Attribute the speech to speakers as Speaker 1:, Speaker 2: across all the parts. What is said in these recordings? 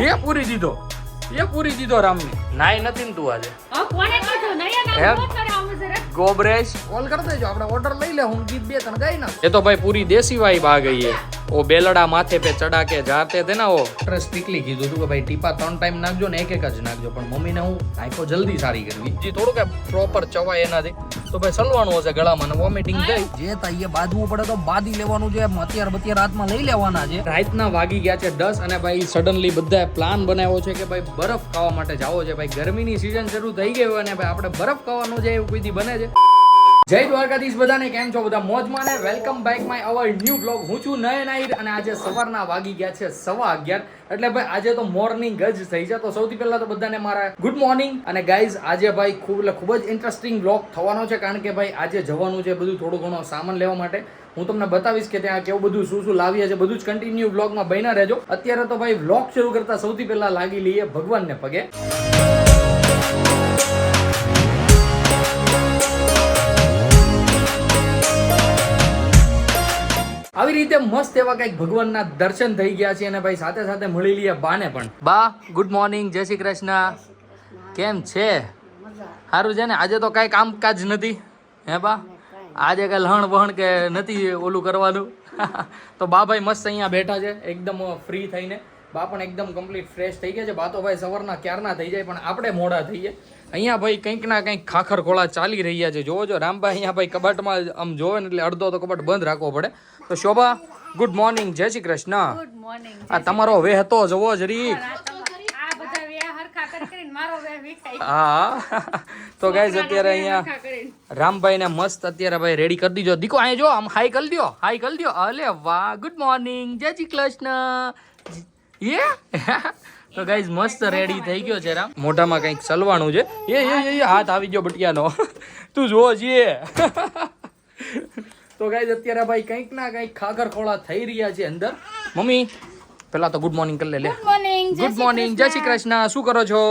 Speaker 1: એ પૂરી દીધો રામને. નાઈ નથી ને તું આજે?
Speaker 2: કોને કીધું નયા નામ કરે આવું જરા
Speaker 1: ગોબરેશ કોલ કર દેજો, આપણે ઓર્ડર લઈ લે, હું ગીત 2-3 ગાઈ ના. એ તો ભાઈ પૂરી દેશી વાइब आ गई है. वो बेलड़ा माथे पे चढ़ा के जाते थे ना, वो स्ट्रिक्टली કીધું તું કે ભાઈ ટીપા 3 ટાઈમ નાખજો ને એક જ નાખજો, પણ મમ્મીને હું નાખો જલ્દી સારી કરવી જી, થોડું કે પ્રોપર ચવાય એનાથી તો ભાઈ સલવાનું હશે ગળામાં ને વોમિટિંગ થાય. જે તાઈએ બાદવું પડે તો બાદી લેવાનું છે, અત્યારે હાથમાં લઈ લેવાના છે. રાતના વાગી ગયા છે 10 અને ભાઈ સડનલી બધાએ પ્લાન બનાવ્યો છે કે ભાઈ બરફ ખાવા માટે જાવો છે. ભાઈ ગરમીની સીઝન શરૂ થઈ ગઈ હોય અને ભાઈ આપણે બરફ ખાવાનું છે એવું કોઈ દી બને છે. જય દ્વારકાધીશ બધાને, કેમ છો બધા મોજમાં ને welcome back my our new blog. હું છું નયન આહિર અને આજે સવારના વાગી ગયા છે 11:15 એટલે ભાઈ આજે તો મોર્નિંગ જ થઈ છે. તો સૌથી પહેલા તો બધાને મારા ગુડ મોર્નિંગ. અને ગાઈઝ આજે ભાઈ ખૂબ જ ઇન્ટરેસ્ટિંગ બ્લોગ થવાનો છે, કારણ કે ભાઈ આજે જવાનું છે બધું થોડું ઘણો સામાન લેવા માટે. હું તમને બતાવીશ કે ત્યાં કેવું બધું શું લાવીએ છે, બધું જ કન્ટિન્યુ બ્લોગમાં બન્યા રહેજો. અત્યારે તો ભાઈ બ્લોગ શરૂ કરતા સૌથી પહેલા લાગી લઈએ ભગવાનને પગે. આવી રીતે મસ્ત એવા કઈક ભગવાનના દર્શન થઈ ગયા છે અને ભાઈ સાથે સાથે મળી લઈએ બાને પણ. બા ગુડ મોર્નિંગ, જય શ્રી કૃષ્ણ. કેમ છે? સારું છે ને? આજે તો કઈ કામકાજ નથી હે બા? આજે કઈ લહણ વહણ કે નથી ઓલું કરવાનું? તો બા ભાઈ મસ્ત અહીંયા બેઠા છે એકદમ ફ્રી થઈને. બા પણ એકદમ કમ્પ્લીટ ફ્રેશ થઈ ગયા છે. બા તો ભાઈ સવારના ક્યારના થઈ જાય, પણ આપણે મોડા થઈએ. અહીંયા ભાઈ કંઈક ના કંઈક ખાખર ખોળા ચાલી રહ્યા છે. જોવો જો રામભાઈ અહીંયા ભાઈ કબાટમાં આમ જોવે ને એટલે અડધો તો કબાટ બંધ રાખવો પડે. તો શોભા ગુડ મોર્નિંગ, જય શ્રી કૃષ્ણ.
Speaker 2: Good morning.
Speaker 1: આ તમારો વેહ તો જવો જરી.
Speaker 2: આ બધા વે હરખા કરીને મારો વે વિખાઈ.
Speaker 1: હા તો ગાઈઝ અત્યારે અહીંયા રામભાઈ ને મસ્ત અત્યારે ભાઈ રેડી કરી દીજો. દીકો અહીંયા જો આમ હાઈ કરી દો, હાઈ કરી દો. અલે વાહ, ગુડ મોર્નિંગ, જય શ્રી કૃષ્ણ. તો ગાઈઝ મસ્ત રેડી થઈ ગયો છે રામ. મોઢામાં કંઈક સલવાનું છે. એ હાથ આવી ગયો બટિયાનો. તું જો છીએ. તો ગાઈઝ અત્યારે ભાઈ કંઈક ના કંઈક ખાખર ખોળા થઈ રહ્યા છે અંદર. મમ્મી પેલા તો ગુડ મોર્નિંગ કરી લે.
Speaker 2: Good morning.
Speaker 1: ગુડ મોર્નિંગ, જય શ્રી કૃષ્ણ. શું કરો છો?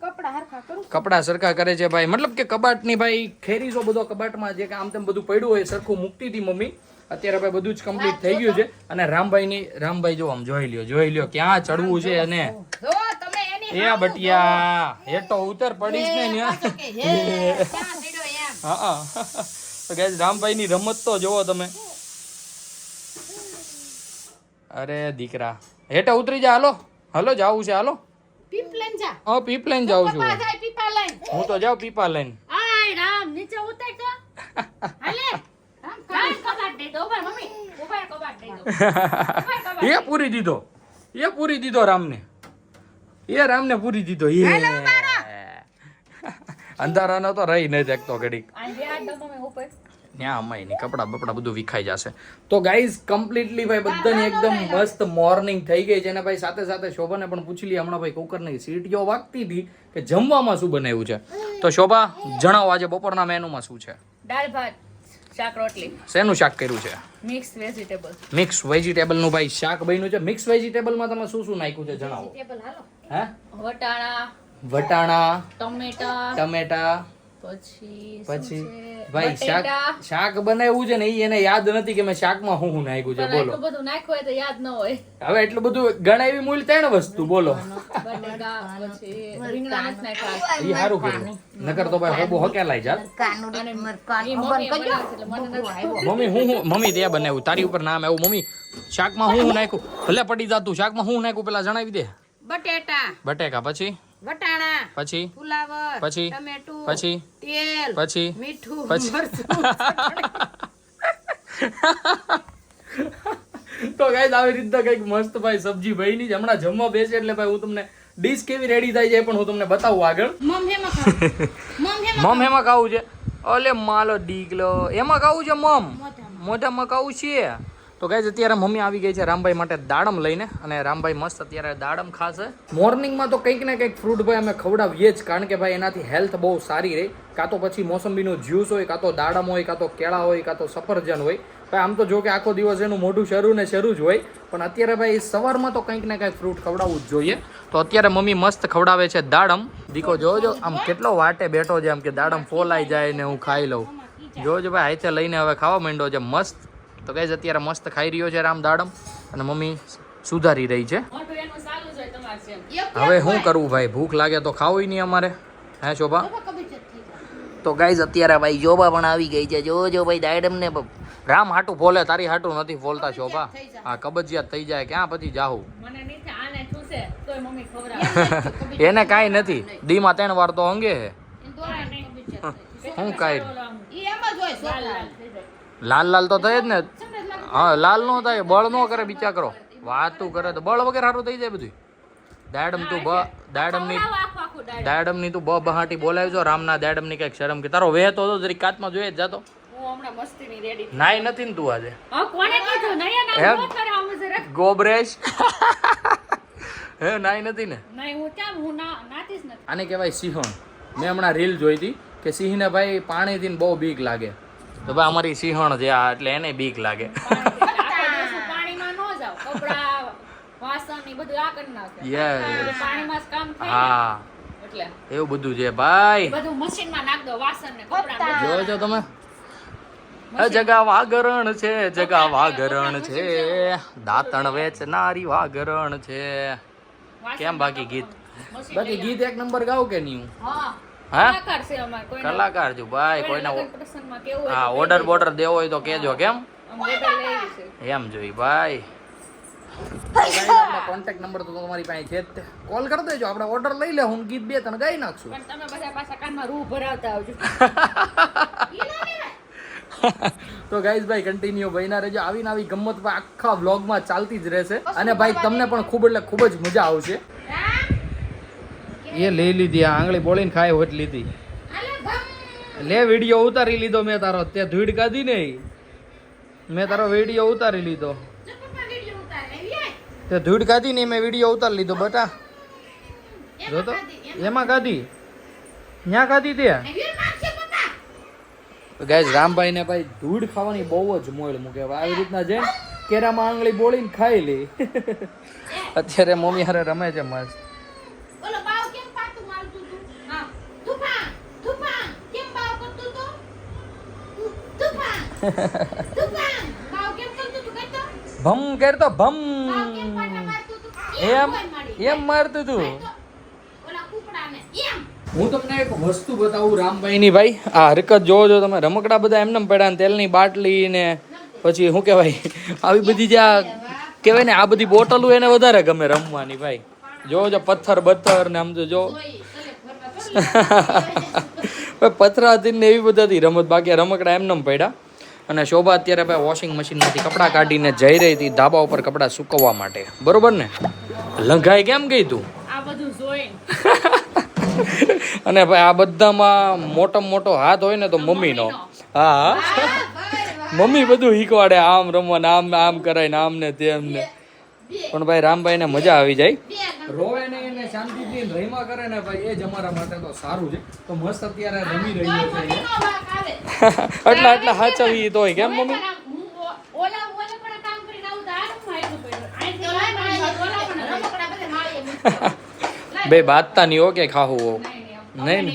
Speaker 2: કપડા હરખા કરું.
Speaker 1: કપડા સરખા કરે છે ભાઈ. મતલબ કે કબાટની ભાઈ ખેરીસો બધો કબાટમાં જે આમ તેમ બધું પડ્યું હોય સરખું મૂકતી હતી મમ્મી. અત્યારે ભાઈ બધું જ કમ્પ્લીટ થઈ ગયું છે. અને રામભાઈ જો આમ જોઈ લ્યો ક્યાં ચડવું છે. અને
Speaker 2: જો તમે એની
Speaker 1: એ બટિયા હેઠો ઉતર પડીશ ને
Speaker 2: ક્યાં સીડો એમ.
Speaker 1: હા તો ગાઈસ રામભાઈ ની રમત તો જોવો તમે. અરે દીકરા હેઠે ઉતરી જા. હાલો જાવું છે. હાલો
Speaker 2: પીપલેન જા.
Speaker 1: હા પીપલાઈન જાઉં છું.
Speaker 2: પપ્પા જાય પીપા લઈને.
Speaker 1: હું તો જાઉં પીપા લઈને.
Speaker 2: આય રામ નીચે ઉતર તો. હાલે રામ કબાટ દે દો ભાઈ મમ્મી. ઉભા કબાટ દે દો.
Speaker 1: એ પૂરી દીધો રામને. રામને પૂરી દીધો. અંધારાનો તો રહી નહીં શકતો ઘડીક.
Speaker 2: આ બે આ ડબ્બો મે ઉપર
Speaker 1: ત્યાં અમાય નહીં કપડા બપડા બધું વિખાઈ જશે. તો ગાઈઝ કમ્પ્લીટલી ભાઈ બધાની એકદમ મસ્ત મોર્નિંગ થઈ ગઈ છે. અને ભાઈ સાથે સાથે શોભાને પણ પૂછી લઈએ. હમણાં ભાઈ કુકરની સીટીઓ વાગતી હતી કે જમવામાં શું બનાવ્યું છે. તો શોભા જણાવો આજે બપોરના મેનુમાં શું છે?
Speaker 2: દાળ ભાત શાક રોટલી.
Speaker 1: શેનું શાક કર્યું છે?
Speaker 2: Mix vegetable.
Speaker 1: મિક્સ વેજીટેબલ નું ભાઈ શાક બન્યું છે. મિક્સ વેજીટેબલમાં તમે શું નાખ્યું છે જણાવો.
Speaker 2: વેજીટેબલ હાલો.
Speaker 1: હે
Speaker 2: વટાણા,
Speaker 1: ટમેટા
Speaker 2: પછી
Speaker 1: ભાઈ શાક બનાવ્યું છે ને એને યાદ નથી કે મેં શાકમાં શું નાખ્યું છે. બોલો.
Speaker 2: એટલું બધું નાખ્યું હોય તો યાદ ન હોય.
Speaker 1: હવે એટલું બધું ગણાવી મૂળ 3 વસ્તુ બોલો.
Speaker 2: બટેકા પછી રીંગણા નથી નાખ્યા.
Speaker 1: એ સારું કર્યું. નકર તો ભાઈ હોબો હકેલાઈ જાત. મમ્મી તે બનાવ્યું તારી ઉપર નામ આવ્યું. મમ્મી શાકમાં શું નાખ્યું? ભલે પડી જાતું. શાકમાં શું નાખ્યું પેલા જણાવી દે. બટેકા પછી
Speaker 2: વટાણા
Speaker 1: પછી
Speaker 2: ફુલાવર
Speaker 1: પછી
Speaker 2: ટમેટું
Speaker 1: પછી
Speaker 2: તેલ
Speaker 1: પછી
Speaker 2: મીઠું
Speaker 1: પછી
Speaker 2: મરચું.
Speaker 1: તો ગાઈસ આવી રીતના કઈક મસ્ત ભાઈ સબ્જી બની છે. હમણાં જમવા બેસે એટલે ભાઈ હું તમને ડીશ કેવી રેડી થાય છે પણ હું તમને બતાવું આગળ. મમ હેમાં ખાવું છે. ઓલે માલો ડીગલો એમાં ખાવું છે. મોઢામાં ખાવું છે. તો ગાઈસ અત્યારે મમ્મી આવી ગઈ છે રામભાઈ માટે દાડમ લઈને. અને રામભાઈ મસ્ત અત્યારે દાડમ ખાશે. મોર્નિંગમાં તો કંઈક ને કંઈક ફ્રૂટ ભાઈ અમે ખવડાવીએ જ, કારણ કે ભાઈ એનાથી હેલ્થ બહુ સારી રહે. કાં તો પછી મોસંબીનો જ્યુસ હોય, કાં તો દાડમ હોય, કાં તો કેળા હોય, કાં તો સફરજન હોય. ભાઈ આમ તો જો કે આખો દિવસ એનું મોઢું શરૂ જ હોય, પણ અત્યારે ભાઈ સવારમાં તો કંઈક ને કંઈક ફ્રૂટ ખવડાવવું જ જોઈએ. તો અત્યારે મમ્મી મસ્ત ખવડાવે છે દાડમ. દીકો જોજો આમ કેટલો વાટે બેઠો છે આમ કે દાડમ ફોલાઈ જાય ને હું ખાઈ લઉં. જોજો ભાઈ હાથે લઈને હવે ખાવા માંડ્યો છે મસ્ત. તો ગાઈઝ અત્યારે મસ્ત ખાઈ રહ્યો છે રામ દાડમ. અને મમ્મી સુધારી રહી છે.
Speaker 2: માં છે એમ.
Speaker 1: હવે શું કરવું ભાઈ, ભૂખ લાગે તો ખાવું નહીં અમારે, હે શોભા?
Speaker 2: બાબા કબજિયાત થઈ જાય.
Speaker 1: તો ગાઈઝ અત્યારે ભાઈ શોભા પણ આવી ગઈ છે. જો ભાઈ દાયડમ ને રામ હાટું ફોલે, તારી હાટું નથી ફોલતા શોભા. હા કબજિયાત થઈ જાય, ક્યાં પછી જાહું?
Speaker 2: મને નથી આને છૂસે તોય મમ્મી ખવડાવે.
Speaker 1: એને કાંઈ નથી, દીમાં 3 વાર તો અંગે હે. હું કાંઈ
Speaker 2: ઈ એમ જ હોય છોકરા.
Speaker 1: લાલ લાલ તો થાય જ ને. હા લાલ નો થાય, બળ નો કરે બિચા કરો. વાતું કરે તો બળ વગર સારું થઈ જાય બધું. દાડમ તું દાડમ ની તું બહાટી બોલાવજો. રામના દાડમ ની કઈક શરમ કે તારો વેહતો હતો જરી કાચમાં જોઈએ જ જાતો.
Speaker 2: હું હમણાં મસ્તીની રેડી.
Speaker 1: નાઈ નથી ને તું આજે?
Speaker 2: હા કોને કીધું નયા નામ નો કરે આવું જરા.
Speaker 1: ગોબરેશ હે નાઈ નથી ને?
Speaker 2: નહીં હું કેમ હું નાતીસ નથી.
Speaker 1: આને કહેવાય સિંહણ. મેં હમણાં રીલ જોઈ હતી કે સિંહને ભાઈ પાણીથી બહુ બીક લાગે. તો ભાઈ અમારી સિંહણ છે આ, એટલે એને બીક લાગે.
Speaker 2: પાણીમાં ન જાવ, કપડા વાસણ ની બધું આ કરી નાખે.
Speaker 1: યસ
Speaker 2: પાણીમાં જ કામ થાય
Speaker 1: હા
Speaker 2: ને એટલે
Speaker 1: એવું બધું છે ભાઈ.
Speaker 2: બધું મશીનમાં નાખ દો, વાસણ ને કપડા.
Speaker 1: જોજો તમે જગા વાગરણ છે, જગા વાગરણ છે, દાંતણ વેચનારી વાગરણ છે. કેમ બાકી ગીત? બાકી ગીત એક નંબર ગાવ કે નહીં?
Speaker 2: હા
Speaker 1: હા
Speaker 2: કલાકાર છે અમાર. કોઈ
Speaker 1: કલાકાર છું ભાઈ. કોઈને
Speaker 2: પ્રસંગમાં કેવું હોય
Speaker 1: હા ઓર્ડર બોર્ડર દેવો હોય તો કેજો. કેમ
Speaker 2: આમ ઓર્ડર લેવી છે.
Speaker 1: એમ જોઈ ભાઈ. કોન્ટેક્ટ નંબર તો તમારી પાસે છે જ, કોલ કરી દેજો, આપણે ઓર્ડર લઈ લે. હું ગીત 2-3 ગાઈ નાખશું.
Speaker 2: પણ તમે બધા પાછા કાનમાં રૂ ભરાવતા આવજો.
Speaker 1: તો ગાઈઝ ભાઈ કન્ટિન્યુ બન્યા રહેજો. આવીને આવી ગમ્મત આખા વ્લોગમાં ચાલતી જ રહેશે. અને ભાઈ તમને પણ ખૂબ એટલે ખૂબ જ મજા આવશે. એ લઈ લીધી આ આંગળી બોલીને ખાય હોત લીધી. લે વિડીયો ઉતારી લીધો મેં તારો. તે ધૂળ કાઢી ને મેં તારો વિડીયો ઉતારી લીધો. તે ધૂળ કાઢી ને મેં વિડીયો ઉતારી લીધો બટા. જો તો એમાં કાઢી, ત્યાં કાઢી તે. ગાઈઝ રામભાઈ ને ભાઈ ધૂળ ખાવાની બહુ જ મોડ મૂકે. આવી રીતના જઈને કેરામાં આંગળી બોલીને ખાઈ લે. અત્યારે મમ્મી હારે રમે છે મસ્ત.
Speaker 2: ઓલો બાવ કેમ પાટું મારતું તું? હા તુફાન તુફાન કેમ બાવ કરતું તું? તુફાન તુફાન બાવ કેમ કરતું તું કઈ તો?
Speaker 1: ભમ કરતો ભમ
Speaker 2: બાવ કેમ પાટા મારતું તું?
Speaker 1: એમ મારતું તું.
Speaker 2: ઓલા કુકડાને એમ.
Speaker 1: હું તમને એક વસ્તુ બતાવું રામભાઈ ની ભાઈ. આ હરકત જોવો છો તમે. રમકડા બધા એમને પડ્યા ને તેલની બાટલી ને પછી શું કહેવાય આવી બધી જે આ કહેવાય ને આ બધી બોટલો એને વધારે ગમે રમવાની ભાઈ. જોવો છો પથ્થર બથ્થર ને આમ તો જો પથરા હતી ને એવી બધાથી રમત. બાકી રમકડા એમને પડ્યા. અને શોભા અત્યારે ભાઈ વોશિંગ મશીનમાંથી કપડાં કાઢીને જઈ રહી હતી ધાબા ઉપર કપડાં સુકવવા માટે. બરોબર ને? લંઘાઈ કેમ ગઈ તું?
Speaker 2: આ બધું જોઈને
Speaker 1: અને ભાઈ આ બધામાં મોટો હાથ હોય ને તો મમ્મીનો. હા મમ્મી બધું શીખવાડે, આમ રમવાને આમ આમ કરાય ને આમ ને તેમ ને. પણ ભાઈ રામભાઈ ને મજા આવી જાય. રોવે ને એને શાંતિથી રહીમાં કરે ને ભાઈ એ જ અમારા માટે તો સારું છે. તો મસ્ત અત્યારે રમી રહ્યો છે. એટલા હાચવી તોય કેમ મમ્મી?
Speaker 2: ઓલા પણ કામ કરીને આવું તો આ રૂમમાં આવ્યું.
Speaker 1: બે બાતતા નહીં હો કે ખાવું હો નહીં ને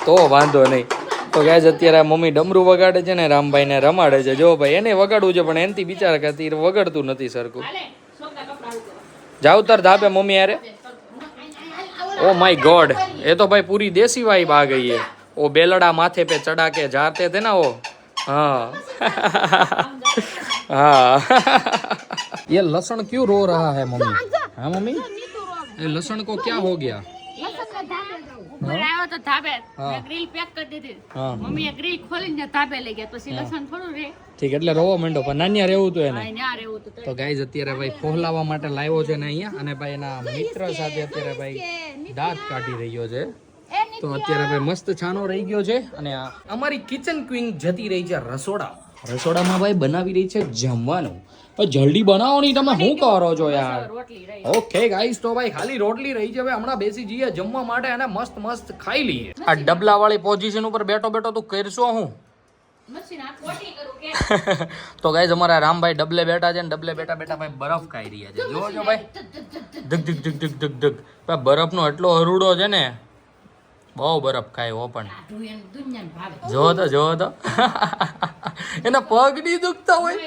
Speaker 1: તો વાંધો નહીં. તો ગાઈઝ અત્યારે મમ્મી ડમરું વગાડે છે ને રામભાઈ ને રમાડે છે. જો ભાઈ એને વગાડવું છે પણ એનથી બિચારા કરતી વગાડતું નથી સરખું. જાવ તાર ધાબે મમ્મી યારે. ઓ માય ગોડ, એ તો ભાઈ પૂરી દેશી વાઈબ आ गई है. वो बेलड़ा माथे पे चढ़ा के जाते थे ना वो. हाँ हाँ ये लहसुन क्यों रो रहा है मम्मी? हाँ मम्मी ये लहसुन को क्या हो गया?
Speaker 2: આવ્યો તો ધાબે
Speaker 1: હા.
Speaker 2: મેં ગ્રીલ પેક કરી દીધી.
Speaker 1: હા
Speaker 2: મમ્મીએ ગ્રીલ ખોલીને ધાબે લઈ ગયા. પછી લસણ થોડું રે
Speaker 1: ઠીક એટલે રોવા માંડો પણ નાન્યા રહેવું તો એને.
Speaker 2: ન્યા રહેવું તો
Speaker 1: તો ગાઈઝ અત્યારે ભાઈ ફોહલાવા માટે લાવ્યો છે ને અહીંયા. અને ભાઈ એના મિત્ર સાથે અત્યારે ભાઈ દાંત કાઢી રહ્યો છે. તો અત્યારે ભાઈ મસ્ત છાનો રહી ગયો છે. અને આ અમારી કિચન ક્વીન જતી રહી છે રસોડામાં ભાઈ બનાવી રહી છે જમવાનું. જલ્દી બનાવો નહીં તમે, શું કરો છો યાર?
Speaker 2: રોટલી રહી.
Speaker 1: ઓકે ગાઈસ તો ભાઈ ખાલી રોટલી રહી છે. હવે હમણાં બેસી જઈએ જમવા માટે અને મસ્ત ખાઈ લઈએ. આ ડબલા વાળી પોઝિશન ઉપર બેઠો તું કરશો હું?
Speaker 2: મશીન આ ખોટી કરું કે
Speaker 1: તો ગાઈસ અમારા રામભાઈ ડબલે બેઠા છે ને ડબલે બેઠા ભાઈ બરફ ખાઈ રહ્યા છે. જોવો છો ભાઈ ધક ભાઈ બરફનો એટલો હરુડો છે ને, બહુ બરફ ખાય હો. પણ
Speaker 2: દુનિયાને ભાવે.
Speaker 1: જોવો તો એના પગ નહીં દુખતા હોય.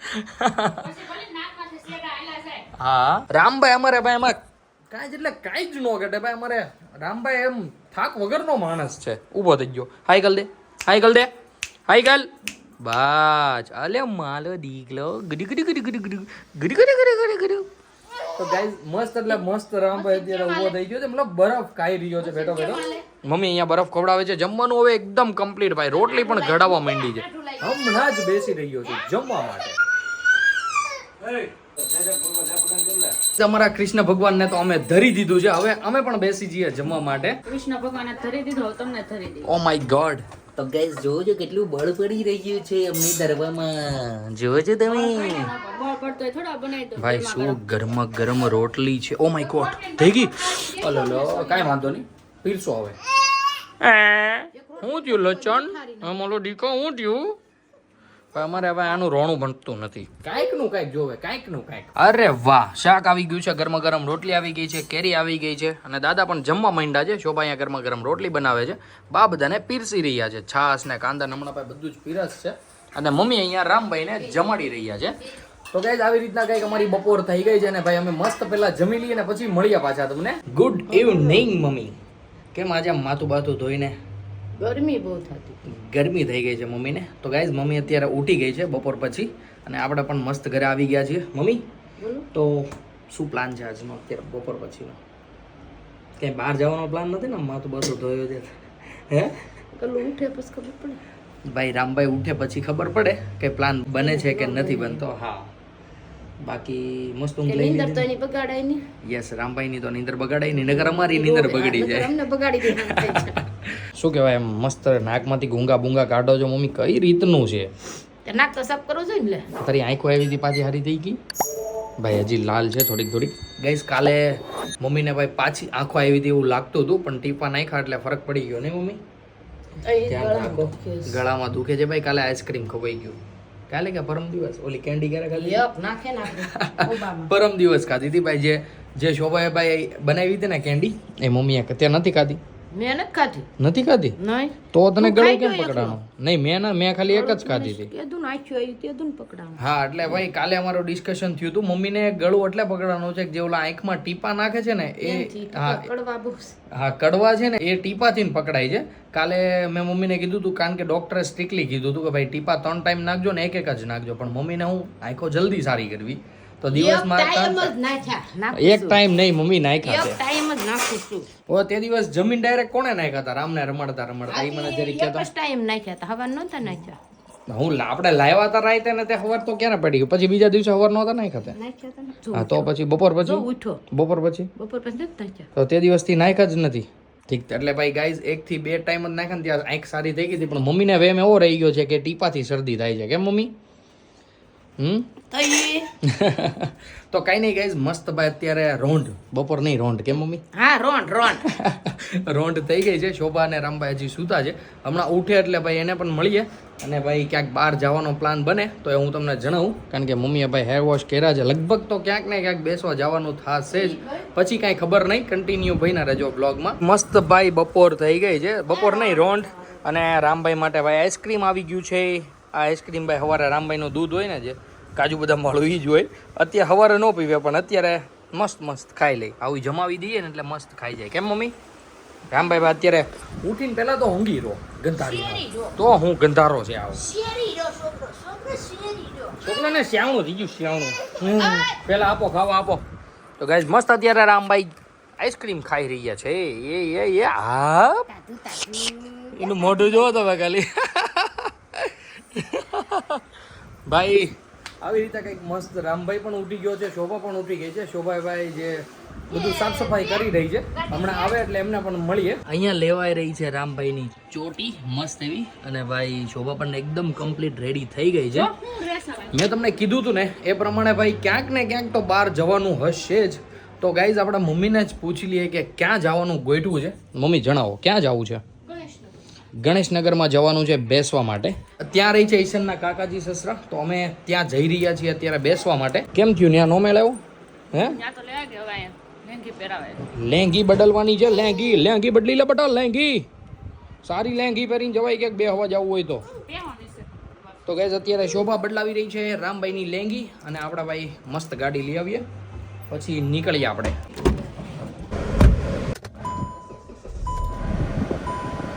Speaker 2: પછી ભલે નાકમાંથી શેડા આયલા જાય.
Speaker 1: હા રામભાઈ અમારે ભાઈ એમાં કાંઈ જ એટલે કાંઈ જ ન ઘટે ભાઈ અમારે રામભાઈ એમ થાક વગરનો માણસ છે. ઊભો થઈ ગયો. હાઈ કલ દે હાઈ કલ દે હાઈ કલ બાજ અલે માલો દીકલો ગડી ગડી ગડી ગડી ગડી ગડી ગડી ગડી ગડી ગડી. તો ગાઈઝ મસ્ત એટલે મસ્ત રામભાઈ અત્યારે ઊભો થઈ ગયો છે, મતલબ બરફ ખાઈ રહ્યો છે બેઠો બેઠો. મમ્મી અહીંયા બરફ ખવડાવે છે. જમવાનું હવે એકદમ કમ્પ્લીટ ભાઈ. રોટલી પણ ઘડાવવા માંડી છે. હમણાં જ બેસી રહ્યો છે જમવા માટે. અમારા કૃષ્ણ ભગવાનને તો અમે ધરી દીધું છે. હવે અમે પણ બેસી જઈએ જમવા માટે.
Speaker 2: કૃષ્ણ ભગવાને ધરી દીધો, તમને ધરી દીધો.
Speaker 1: Oh my God.
Speaker 3: તો ગાઈસ જોજો કેટલું બળ પડી રહ્યું છે અમને દરવામાં. જોજો તમે
Speaker 2: બળ પડતો હોય થોડા બનાવી દો.
Speaker 1: ભાઈ શું ગરમા ગરમ રોટલી છે. ઓ માય ગોડ થઈ ગઈ. ઓલો લો કાંઈ વાંધો નહીં, પીરસો હવે. હું થયું લચણ મોલો ડીકો હું થયું. પણ અમારે હવે આનું રોણું બનતું નથી. કાંઈક નું કાંઈક જોવે, કાંઈક નું કાંઈક. અરે વાહ, શાક આવી ગયું છે, ગરમા ગરમ રોટલી આવી ગઈ છે, કેરી આવી ગઈ છે અને દાદા પણ જમવા માંડ્યા છે. શોભા અહીંયા ગરમા ગરમ રોટલી બનાવે છે. બા બધાને પીરસી રહ્યા છે. છાશ ને કાંદા નમણા ભાઈ બધું જ પીરસ છે અને મમ્મી અહીંયા રામભાઈને જમાડી રહ્યા છે. તો ગાઈઝ આવી રીતના કંઈક અમારી બપોર થઈ ગઈ છે ને ભાઈ અમે મસ્ત પહેલા જમી લઈએ ને પછી મળીએ પાછા તમને. Good evening mummy. કેમ આજે આમ માથું બાથું ધોઈને?
Speaker 2: ગરમી બહુ થતી.
Speaker 1: ગરમી થઈ ગઈ છે મમ્મીને. તો ગાઈઝ મમ્મી અત્યારે ઉઠી ગઈ છે બપોર પછી અને આપણે પણ મસ્ત ઘરે આવી ગયા છીએ. મમ્મી તો શું પ્લાન છે આજનો અત્યારે બપોર પછીનો? ક્યાંય બહાર જવાનો પ્લાન નથી ને? માથું બાથું ધોયો છે હે?
Speaker 2: પેલું ઉઠે પછી ખબર પડે.
Speaker 1: ભાઈ રામભાઈ ઉઠે પછી ખબર પડે કે પ્લાન બને છે કે નથી બનતો. હા બાકી મસ્ત ઊંઘ લઈ
Speaker 2: નીંદર તો એની બગાડાય નહીં.
Speaker 1: યસ રામભાઈ ની તો નીંદર બગાડાય નહીં, નગર અમારી નીંદર બગડી જાય.
Speaker 2: અમને બગાડી દે.
Speaker 1: શું કહેવાય એમ મસ્ત નાકમાંથી ગુંગા બુંગા કાઢો છો મમ્મી, કઈ રીતનું છે?
Speaker 2: નાક તો સાફ કરવું જોઈએ ને લે.
Speaker 1: તારી આંખો આવી હતી પાછી હારી થઈ ગઈ ભાઈ? હજી લાલ છે થોડીક થોડીક. ગાઈસ કાલે મમ્મીને ભાઈ પાછી આંખો આવી હતી એવું લાગતું હતું પણ ટીપા નાખ્યા એટલે ફરક પડી ગયો નહીં મમ્મી? ધ્યાન રાખો. ગળામાં દુખે છે ભાઈ. કાલે આઈસ્ક્રીમ ખવાઈ ગયું. કાલે કે પરમ દિવસ ઓલી કેન્ડી ક્યારે ખાધી?
Speaker 2: યપ નાખે નાખે.
Speaker 1: પરમ દિવસ ખાધી હતી ભાઈ. જે શોભાએ ભાઈ બનાવી હતી ને કેન્ડી એ મમ્મીએ તે નથી ખાધી.
Speaker 2: મેં નથી ખાધી.
Speaker 1: નથી ખાધી?
Speaker 2: નહીં.
Speaker 1: તો તને
Speaker 2: હું
Speaker 1: ગળું
Speaker 2: ખાઈ
Speaker 1: કેમ
Speaker 2: ગયો
Speaker 1: પકડાનો? નહીં મેં ખાલી એક જ ખાધી હતી.
Speaker 2: કેદું નાખ્યું આવ્યું તેદું પકડાણું.
Speaker 1: હા એટલે ભાઈ કાલે અમારું ડિસ્કશન થયું હતું. મમ્મીને ગળું એટલે પકડવાનું છે કે જે ઓલા આંખમાં ટીપા નાખે છે ને એ હા
Speaker 2: કડવા બહુ.
Speaker 1: હા કડવા છે ને એ ટીપાથી જ પકડાય છે. કાલે મેં મમ્મીને કીધું હતું કારણ કે ડોક્ટરે સ્ટ્રિક્ટલી કીધું હતું કે ભાઈ ટીપા 3 ટાઈમ નાખજો ને એક જ નાખજો. પણ મમ્મીને હું આંખો જલ્દી સારી કરવી તો દિવસમાં એક ટાઈમ નહીં મમ્મી નાખ્યા છે.
Speaker 2: ટાઈમ જ નાખું છું.
Speaker 1: ઓ તે દિવસ જમીન ડાયરેક્ટ કોણે નાખ્યા હતા? રામને રમાડતા રમાડતા એ મને જરી કહેતો.
Speaker 2: એક ટાઈમ નાખ્યા હતા, હવાર નહોતા નાખ્યા.
Speaker 1: હું આપણે લાવ્યા હતા રાઈતે ને તે હવાર તો ક્યારે પડી ગયું? પછી બીજા દિવસે હવાર નહોતા નાખ્યા હતા.
Speaker 2: નાખ્યા હતા ને.
Speaker 1: હા તો પછી બપોર પછી
Speaker 2: ઉઠો.
Speaker 1: બપોર પછી
Speaker 2: બપોર પછી નથી નાખ્યા.
Speaker 1: તો તે દિવસથી નાખ્યા જ નથી. ઠીક એટલે ભાઈ ગાઈઝ 1 થી 2 ટાઈમ જ નાખ્યા ને ત્યાં આંખ સારી થઈ ગઈ હતી. પણ મમ્મીને વેમ એવો રહી ગયો છે કે ટીપાથી શરદી થાય છે. કેમ મમ્મી? તો કઈ નહીં ગાઈઝ મસ્ત ભાઈ અત્યારે રોંઢ બપોર નહીં રોંઢ. કેમ મમ્મી?
Speaker 2: હા રોંઢ
Speaker 1: રોંઢ થઈ ગઈ છે. શોભા અને રામભાઈ હજી સૂતા છે. હમણાં ઉઠે એટલે ભાઈ એને પણ મળીએ અને ભાઈ ક્યાંક બહાર જવાનો પ્લાન બને તો એ હું તમને જણાવું. કારણ કે મમ્મીએ ભાઈ હેર વોશ કર્યા છે. લગભગ તો ક્યાંક ને ક્યાંક બેસવા જવાનું થશે જ. પછી કાંઈ ખબર નહીં. કન્ટિન્યુ ભાઈ ના રહેજો બ્લોગમાં. મસ્ત ભાઈ બપોર થઈ ગઈ છે. બપોર નહીં રોંઢ. અને રામભાઈ માટે ભાઈ આઈસ્ક્રીમ આવી ગયું છે. આ આઈસ્ક્રીમ ભાઈ સવારે રામભાઈનું દૂધ હોય ને જે કાજુ બદામ વાળું એ જ હોય. અત્યારે સવારે ન પીવે પણ અત્યારે મસ્ત મસ્ત ખાઈ લે. આવી જમાવી દઈએ ને એટલે મસ્ત ખાઈ જાય. કેમ મમ્મી? રામભાઈ ભાઈ અત્યારે ઉઠીને પહેલા તો ઊંઘી રહો ગંધારી. તો હું ગંધારો છે આવો છોકરાને શ્યાવણું થઈ ગયું શ્યાવણું. પહેલા આપો ખાવા આપો. તો ગાઈઝ મસ્ત અત્યારે રામભાઈ આઈસ્ક્રીમ ખાઈ રહ્યા છે. એ હા એનું મોઢું જોવો તો ખાલી ભાઈ આવી રીતે કંઈક મસ્ત. રામભાઈ પણ ઉઠી ગયો છે, શોભા પણ ઉઠી ગઈ છે. શોભાભાઈ જે બધું સાફ સફાઈ કરી રહી છે. હમણાં આવે એટલે એમને પણ મળીએ. અહીંયા લેવાઈ રહી છે રામભાઈની ચોટી મસ્ત એવી. અને ભાઈ શોભા પણ એકદમ કમ્પ્લીટ રેડી થઈ ગઈ છે. મેં તમને કીધું હતું ને એ પ્રમાણે ભાઈ ક્યાંક ને ક્યાંક તો બહાર જવાનું હશે જ. તો ગાઈઝ આપણા મમ્મીને જ પૂછી લઈએ કે ક્યાં જવાનું ગોઠવું છે. મમ્મી જણાવો ક્યાં જવું છે? ગણેશનગરમાં જવાનું છે બેસવા માટે. ત્યાં રહી છે ઈશનના કાકાજી સસરા. તો અમે ત્યાં જઈ રહ્યા છીએ અત્યારે બેસવા માટે. કેમ થયું ત્યાં નો મેળાયો? હે લેંગી બદલવાની છે. લેંગી બદલી લે બટા. લેંગી સારી લેંગી પહેરીને જવાય ક્યાંક બે હવા જવું હોય તો. તો ગાઈઝ અત્યારે શોભા બદલાવી રહી છે રામભાઈની લેંગી અને આપણા ભાઈ મસ્ત ગાડી લઈ આવીએ. પછી નીકળીએ આપણે.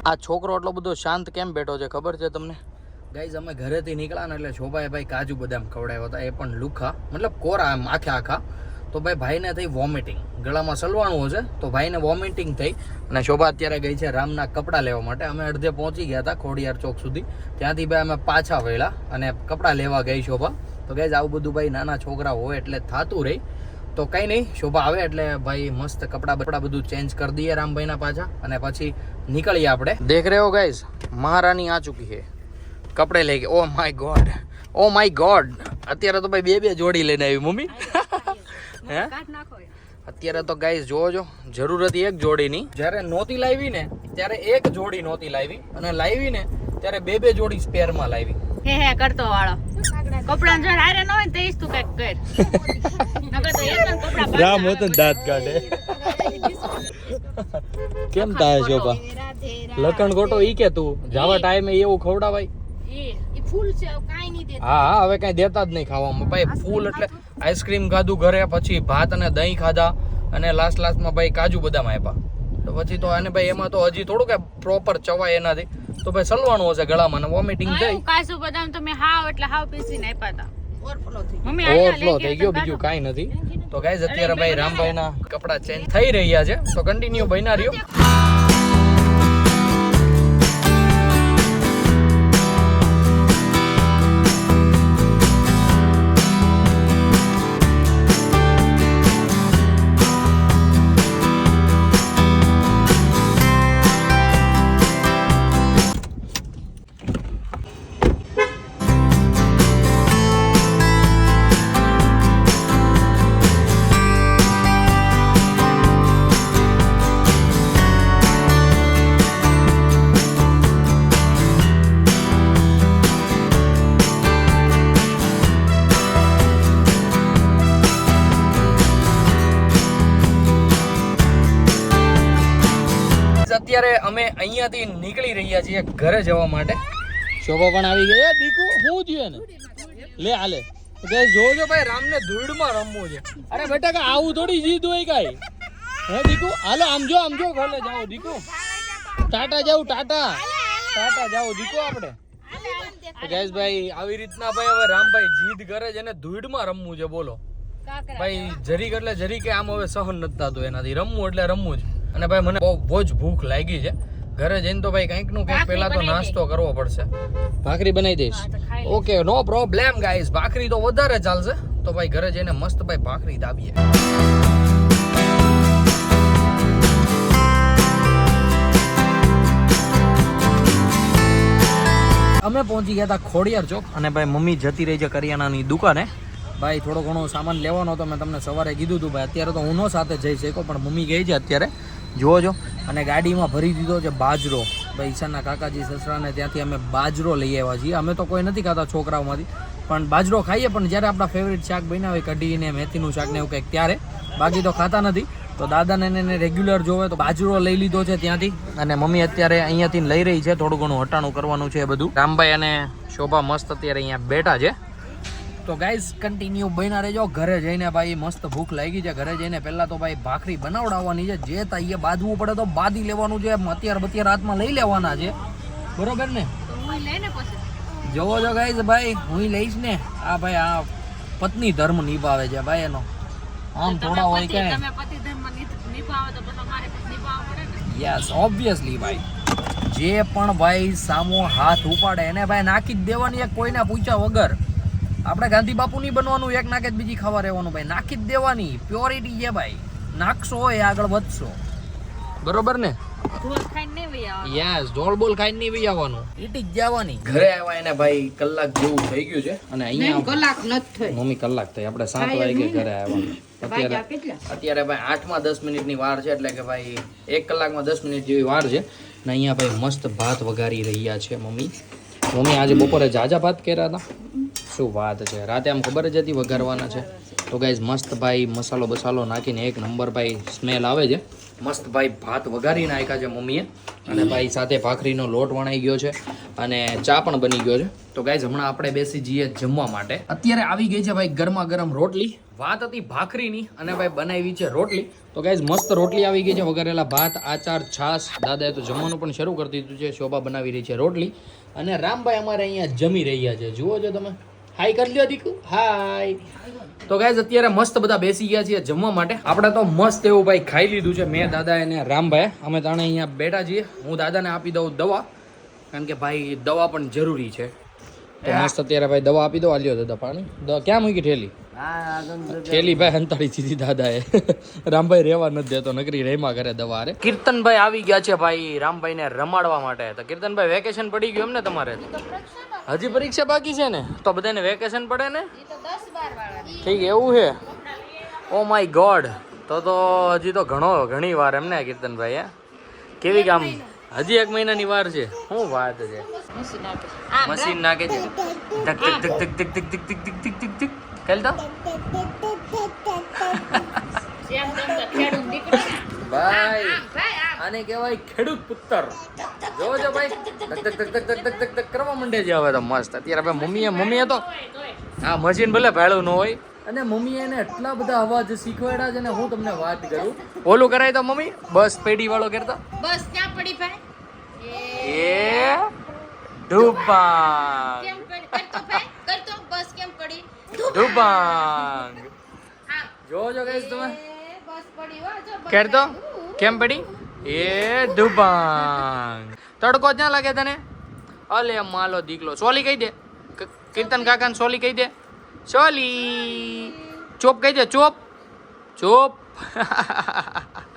Speaker 1: આ છોકરો એટલો બધો શાંત કેમ બેઠો છે ખબર છે તમને? ગાઈઝ અમે ઘરેથી નીકળ્યા ને એટલે શોભાએ ભાઈ કાજુ બદામ ખવડાવ્યા હતા, એ પણ લુખા, મતલબ કોરા, આમ આખા. તો ભાઈને થઈ વોમિટિંગ, ગળામાં સલવાણું હશે તો ભાઈને વોમિટિંગ થઈ અને શોભા અત્યારે ગઈ છે રામના કપડાં લેવા માટે. અમે અડધે પહોંચી ગયા હતા ખોડિયાર ચોક સુધી, ત્યાંથી ભાઈ અમે પાછા વળ્યા અને કપડાં લેવા ગઈ શોભા. તો ગાઈઝ આવું બધું ભાઈ નાના છોકરા હોય એટલે થતું રહી. તો કંઈ નહીં, શોભા આવે એટલે ભાઈ મસ્ત કપડાં બધું ચેન્જ કરી દઈએ રામભાઈના પાછા અને પછી નીકળીએ આપણે. દેખ રહે હો ગાઈઝ, મહારાની આ ચૂકી છે, કપડે લઈ ગયા. ઓ માય ગોડ, અત્યારે તો ભાઈ બે જોડી લઈને આવી મમ્મી. હે અત્યારે તો ગાઈઝ જોજો, જરૂર હતી એક જોડીની. જ્યારે નહોતી લાવી ને ત્યારે એક જોડી નહોતી લાવી અને લાવી ને ત્યારે બે જોડી સ્પેરમાં લાવી.
Speaker 2: હે કરતો વાળો કપડા જો હારે ન હોય તો ઈસ તું કઈક કર. નકર તો એક કપડા
Speaker 1: રામ હોત દાંત કાઢે. કેમ થાય શોભા? લખણ ખોટો ઈ કે તું જાવા ટાઈમે એવું ખવડાવાય?
Speaker 2: ઈ ફૂલ છે કાઈ નહીં દેતા.
Speaker 1: હા હવે કઈ દેતા જ નહીં ખાવામાં ભાઈ. ફૂલ એટલે આઈસ્ક્રીમ ખાધું ઘરે, પછી ભાત અને દહીં ખાધા અને લાસ્ટમાં ભાઈ કાજુ બદામ આપ્યા. તો પછી તો આને ભાઈ એમાં તો હજી થોડું કે પ્રોપર ચવાય એનાથી, તો ભાઈ સલવાનું હશે ગળામાં અને વોમિટિંગ થઈ.
Speaker 2: કાજુ બદામ તો મેં હાવ એટલે હાવ પીસીને આપ્યા હતા.
Speaker 1: ઓવરફ્લો થઈ ગયો, બીજું કાંઈ નથી. તો ગાઈઝ અત્યારે ભાઈ રામભાઈના કપડાં ચેન્જ થઈ રહ્યા છે, તો કન્ટિન્યુ બન્યા રહ્યો. અત્યારે અમે અહીંયાથી નીકળી રહ્યા છીએ ઘરે જવા માટે. શોભા પણ આવી ગઈ. એ દીકુ શું થયું ને? લે હાલે જોજો ભાઈ, રામને ધૂળમાં રમવું છે. અરે બેટા કે આવું થોડી જીદ હોય કાઈ. હે દીકુ હાલો આમ જો ઘરે જાઓ દીકુ. ટાટા જાઓ દીકુ આપણે. ગાઈસ ભાઈ આવી રીતના ભાઈ હવે રામભાઈ જીદ કરે છે ને ધૂળમાં રમવું છે. બોલો ભાઈ, જરીક એટલે જરીક આમ હવે સહન નથી થતું એનાથી. રમવું એટલે રમવું જ. અને ભાઈ મને બહુ જ ભૂખ લાગી છે. ઘરે જઈને તો ભાઈ કંઈક નું કંઈક પહેલા તો નાસ્તો કરવો પડશે. ભાખરી બનાવી દઈશ? ઓકે, નો પ્રોબ્લેમ ગાઈસ. ભાખરી તો વધારે ચાલશે. તો ભાઈ ઘરે જઈને મસ્ત ભાઈ ભાખરી દાબીએ. અમે પહોંચી ગયા હતા ખોડિયાર ચોક અને ભાઈ મમ્મી જતી રહી છે કરિયાણાની દુકાને. ભાઈ થોડો ઘણો સામાન લેવાનો હતો, મેં તમને સવારે કીધું હતું ભાઈ. અત્યારે તો હું નો સાથે જઈ શકો, પણ મમ્મી ગઈ છે અત્યારે, જોજો. અને ગાડીમાં ભરી દીધો છે બાજરો. ભાઈ ઈશાના કાકાજી સસરાને ત્યાંથી અમે બાજરો લઈ આવ્યા છીએ. અમે તો કોઈ નથી ખાતા છોકરાઓમાંથી, પણ બાજરો ખાઈએ પણ જ્યારે આપણા ફેવરિટ શાક બન્યા હોય, કઢીને મેથીનું શાક ને એવું કંઈક, ત્યારે. બાકી તો ખાતા નથી. તો દાદાને એને રેગ્યુલર જોવે તો બાજરો લઈ લીધો છે ત્યાંથી. અને મમ્મી અત્યારે અહીંયાથી લઈ રહી છે, થોડું ઘણું હટાણું કરવાનું છે બધું. રામભાઈ અને શોભા મસ્ત અત્યારે અહીંયા બેઠા છે. તો ગાઈઝ કન્ટિન્યુ બન્યા રહેજો. ઘરે જઈને ભાઈ મસ્ત ભૂખ લાગી છે. ઘરે જઈને પહેલા તો ભાઈ ભાખરી બનાવડાવવાની છે. જે થાય એ બાંધવું પડે તો બાંધી લેવાનું છે. અત્યારે હાથમાં લઈ લેવાના છે, બરોબર ને? જોવો છો ગાઈઝ, ભાઈ હું લઈશ ને. આ ભાઈ આ પત્ની ધર્મ નિભાવે છે ભાઈ એનો. આમ થોડા હોય કે યસ ઓબ્વિયસલી ભાઈ. જે પણ ભાઈ સામો હાથ ઉપાડે એને ભાઈ નાખી જ દેવાની, કોઈને પૂછ્યા વગર. આપણે ગાંધી બાપુ નહીં બનવાનું, એક નાકે જ બીજી ખાવા રહેવાનું ભાઈ. નાખી જ દેવાની, પ્યોરિટી છે ભાઈ. નાખશો હોય આગળ વધશો, બરોબર ને? યસ, ઢોલ બોલ ખાઈને નહીં વહી આવવાનું, ઈટી જ જવાની. ઘરે આવ્યા એને ભાઈ કલાક જેવું થઈ ગયું છે અને અહીંયા
Speaker 2: કલાક નથી થઈ
Speaker 1: મમ્મી, કલાક થઈ. આપણે 7 વાગે ઘરે આવ્યા. અત્યારે ભાઈ 8માં 10 મિનિટની વાર છે, એટલે કે ભાઈ 1 કલાકમાં 10 મિનિટ જેવી વાર છે. ને અહીંયા ભાઈ મસ્ત ભાત વઘારી રહ્યા છે મમ્મી. આજે બપોરે જાજા ભાત કર્યા હતા. શું વાત છે, રાતે આમ ખબર જ હતી વઘારવાના છે. તો ગાઈઝ મસ્ત ભાઈ મસાલો બસાલો નાખીને એક નંબર ભાઈ સ્મેલ આવે છે. મસ્ત ભાઈ ભાત વઘારી નાખ્યા છે મમ્મીએ. અને ભાઈ સાથે ભાખરીનો લોટ વણાઈ ગયો છે અને ચા પણ બની ગયો છે. તો ગાઈઝ હમણાં આપણે બેસી જઈએ જમવા માટે. અત્યારે આવી ગઈ છે ભાઈ ગરમા ગરમ રોટલી, વાત હતી ભાખરીની અને ભાઈ બનાવી છે રોટલી. તો ગાઈઝ મસ્ત રોટલી આવી ગઈ છે, વઘારેલા ભાત, આચાર, છાશ. દાદાએ તો જમવાનું પણ શરૂ કરી દીધું છે. શોભા બનાવી રહી છે રોટલી અને રામભાઈ અમારે અહીંયા જમી રહ્યા છે. જુઓ છો તમે, હાય કરી લ્યો દીકુ, હાય. તો ગાઈઝ અત્યારે મસ્ત બધા બેસી ગયા છીએ જમવા માટે. આપણે તો મસ્ત એવું ભાઈ ખાઈ લીધું છે, મેં, દાદા અને રામભાઈ. અમે ત્રણે અહીંયા બેઠા છીએ. હું દાદાને આપી દઉં દવા, કારણ કે ભાઈ દવા પણ જરૂરી છે. તો મસ્ત અત્યારે ભાઈ દવા આપી દો. આલ્યો દાદા પાણી. દવા ક્યાં મૂકી ઠેલી? ઠેલી ભાઈ હંતાડી દીધી દાદાએ. રામભાઈ રહેવા નથી દેતો, નકરી રેમાં કરે દવા રે. કીર્તનભાઈ આવી ગયા છે ભાઈ રામભાઈને રમાડવા માટે. તો કીર્તનભાઈ વેકેશન પડી ગયું એમ ને તમારે? હજી પરીક્ષા બાકી છે ને? તો બધાને વેકેશન પડે ને? ઠીક એવું છે. ઓ માય ગોડ, તો હજી તો ઘણી વાર એમ ને કીર્તનભાઈ? હે કેવી કામ? હજી 1 મહિનાની વાર છે. શું વાત છે? મશીન નાખે છે. ધક ધક ધક ધક ધક ધક ધક ધક ધક ધક ધક. ખેલતો ભાઈ, આને કહેવાય ખેડૂત પુત્ર. જોવો છો ભાઈ, ધક ધક ધક ધક ધક ધક ધક કરવા માંડે છે હવે તો મસ્ત. અત્યારે ભાઈ મમ્મીએ તો આ મશીન ભલે ભાડું ન હોય, અને મમ્મીએ એને એટલા બધા અવાજ શીખવાડ્યા છે ને, હું તમને વાત કરું. ઓલું કરાય તો મમ્મી બસ પેઢી વાળો કરતા.
Speaker 2: બસ ક્યાં પડી ભાઈ?
Speaker 1: એ ડુબાંગ
Speaker 2: કેમ પડી? કરતો ભાઈ, કરતો. બસ કેમ પડી?
Speaker 1: ડુબાંગ.
Speaker 2: હા,
Speaker 1: જોવો છો ગાઈસ તમે,
Speaker 2: એ બસ પડી હો. જો બસ
Speaker 1: કરતો
Speaker 2: પડી.
Speaker 1: કેમ પડી? એ ડુબાંગ. તડકો ક્યાં લાગે તને? અલે માલો દીકલો. સોલી કહી દે, કીર્તન કાકાને સોલી કહી દે. સોલી. ચોપ કહી દે, ચોપ ચોપ.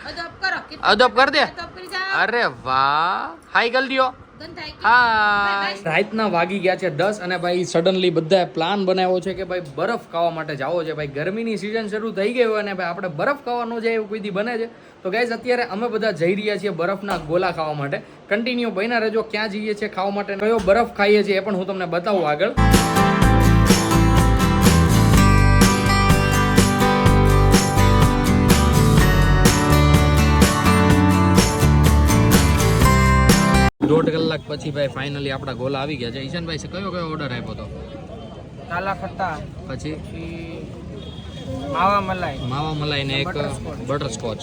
Speaker 2: અદબ કરો.
Speaker 1: અદબ કર દે.
Speaker 2: અદબ કરી જાઓ.
Speaker 1: અરે વાહ, હાઈ કરી દ્યો.
Speaker 2: ગંધાઈ ગઈ.
Speaker 1: હા, રાતના વાગી ગયા છે 10 અને ભાઈ સડનલી બધાએ પ્લાન બનાવ્યો છે કે ભાઈ બરફ ખાવા માટે જાવો છે. ભાઈ ગરમીની સિઝન શરૂ થઈ ગઈ હોય અને ભાઈ આપણે બરફ ખાવા ન જાય એવું કોઈ દી બને છે. તો ગાઈઝ અત્યારે અમે બધા જઈ રહ્યા છીએ બરફના ગોલા ખાવા માટે. કન્ટિન્યુ બન્યા રહેજો. ક્યાં જઈએ છીએ ખાવા માટે, કયો બરફ ખાઈએ છીએ એ પણ હું તમને બતાવું આગળ. દોઢ કલાક પછી ભાઈ ફાઇનલી આપણા ગોલા આવી ગયા છે. ઈશાનભાઈ કયો ઓર્ડર આપ્યો હતો?
Speaker 4: કાલા ખટ્ટા,
Speaker 1: પછી
Speaker 4: માવા મલાઈ
Speaker 1: ને એક બટરસ્કોચ.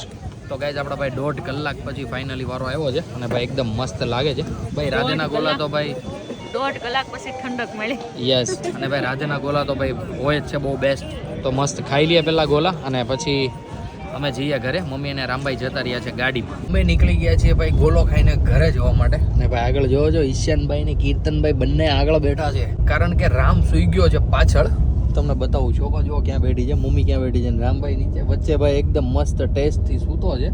Speaker 1: તો ગાઈઝ આપણા ભાઈ 1.5 કલાક પછી ફાઇનલી વારો આવ્યો છે અને ભાઈ એકદમ મસ્ત લાગે છે. ભાઈ રાધેના ગોલા તો ભાઈ
Speaker 2: 1.5 કલાક પછી ઠંડક મળી.
Speaker 1: યસ. અને ભાઈ રાધેના ગોલા તો ભાઈ હોય જ છે બહુ બેસ્ટ. તો મસ્ત ખાઈ લઈએ પેલા ગોલા અને પછી અમે જઈએ ઘરે. મમ્મી અને રામભાઈ જતા રહ્યા છે ગાડીમાં. અમે નીકળી ગયા છીએ ભાઈ ગોલો ખાઈને ઘરે જવા માટે. અને ભાઈ આગળ જોવો છો, ઈશાનભાઈ ને કીર્તનભાઈ બંને આગળ બેઠા છે, કારણ કે રામ સુઈ ગયો છે પાછળ. તમને બતાવું. શોભા જુઓ ક્યાં બેઠી છે, મમ્મી ક્યાં બેઠી છે, રામભાઈ નીચે. વચ્ચે ભાઈ એકદમ મસ્ત ટેસ્ટથી સૂતો છે.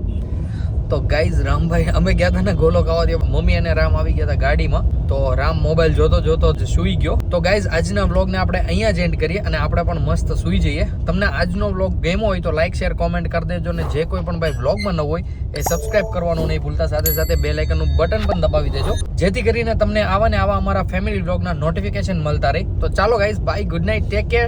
Speaker 1: તો ગાઈઝ રામભાઈ, અમે ગયા હતા ને ગોલો ખાવા, મમ્મી અને રામ આવી ગયા હતા ગાડીમાં. તો રામ મોબાઈલ જોતો જ સૂઈ ગયો. તો ગાઈઝ આજના વ્લોગને આપણે અહીંયા જ એન્ડ કરીએ અને આપણે પણ મસ્ત સૂઈ જઈએ. તમને આજનો વ્લોગ ગમ્યો હોય તો લાઈક, શેર, કોમેન્ટ કરી દેજો. ને જે કોઈ પણ ભાઈ વ્લોગમાં ન હોય એ સબસ્ક્રાઇબ કરવાનું નહીં ભૂલતા. સાથે સાથે બેલ આઇકનનું બટન પણ દબાવી દેજો, જેથી કરીને તમને આવા ને આવા અમારા ફેમિલી વ્લોગના નોટિફિકેશન મળતા રહે. તો ચાલો guys, bye, good night, take care.